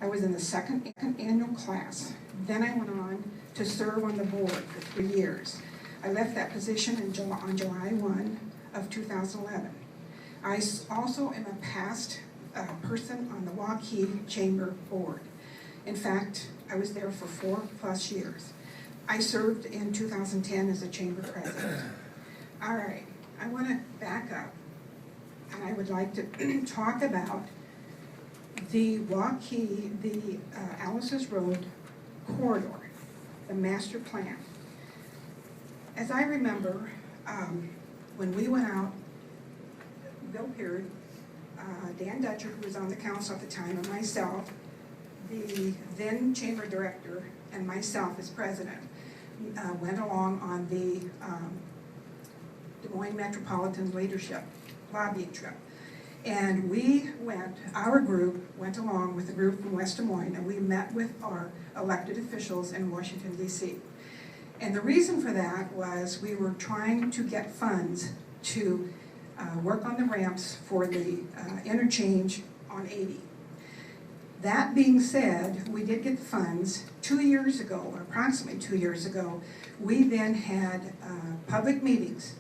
I was in the second annual class. Then I went on to serve on the board for 3 years. I left that position on July 1 of 2011. I also am a past person on the Waukee Chamber Board. In fact, I was there for 4+ years. I served in 2010 as a chamber president. All right, I want to back up, and I would like to talk about the Waukee, the Alice's Road corridor, the master plan. As I remember, when we went out, Bill Peard, Dan Dutcher, who was on the council at the time, and myself, the then chamber director, and myself as president, went along on the Des Moines Metropolitan Leadership lobbying trip. And we went, our group went along with a group from West Des Moines, and we met with our elected officials in Washington, D.C. And the reason for that was we were trying to get funds to work on the ramps for the interchange on 80. That being said, we did get the funds 2 years ago, or approximately 2 years ago. We then had public meetings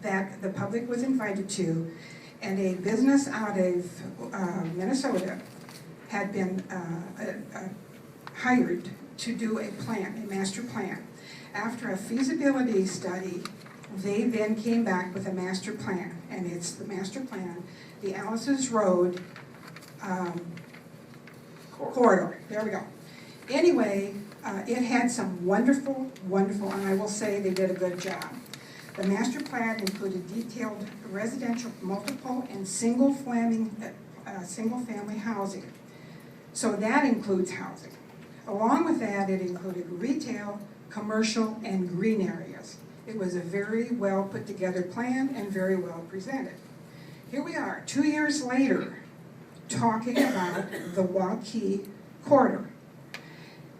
that the public was invited to, and a business out of Minnesota had been hired to do a plan, a master plan. After a feasibility study, they then came back with a master plan, and it's the master plan, the Alice's Road corridor. There we go. Anyway, it had some wonderful, and I will say they did a good job. The master plan included detailed residential, multiple, and single-family housing. So that includes housing. Along with that, it included retail, commercial, and green areas. It was a very well put together plan and very well presented. Here we are, 2 years later, talking about the Waukee corridor.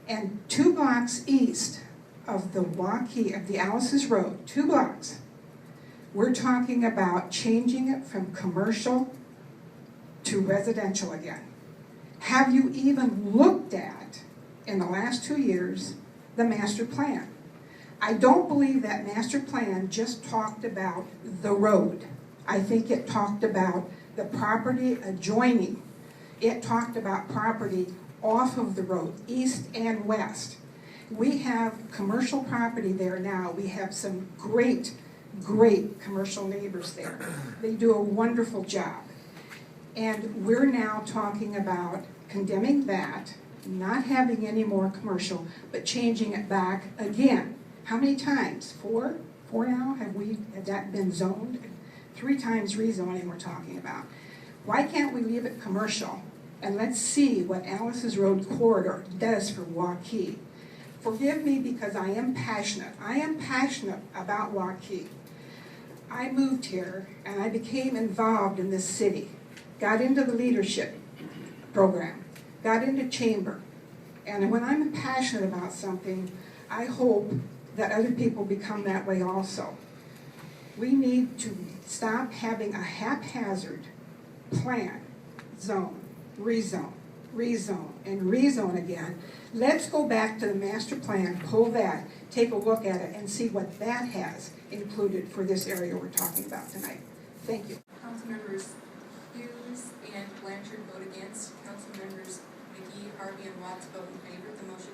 And 2 blocks east of the Waukee, of the Alice's Road, 2 blocks, we're talking about changing it from commercial to residential again. Have you even looked at, in the last 2 years, the master plan? I don't believe that master plan just talked about the road. I think it talked about the property adjoining. It talked about property off of the road, east and west. We have commercial property there now. We have some great commercial neighbors there. They do a wonderful job. And we're now talking about condemning that, not having any more commercial, but changing it back again. How many times? 4? 4 now? Had that been zoned? 3 times rezoning we're talking about. Why can't we leave it commercial? And let's see what Alice's Road corridor does for Waukee. Forgive me because I am passionate. I am passionate about Waukee. I moved here and I became involved in this city. Got into the leadership program. Got into chamber. And when I'm passionate about something, I hope that other people become that way also. We need to stop having a haphazard plan, zone, rezone, and rezone again. Let's go back to the master plan, pull that, take a look at it, and see what that has included for this area we're talking about tonight. Thank you. Council members Hughes and Blanchard vote against. Council members McGee, Harvey, and Watts vote in favor. The motion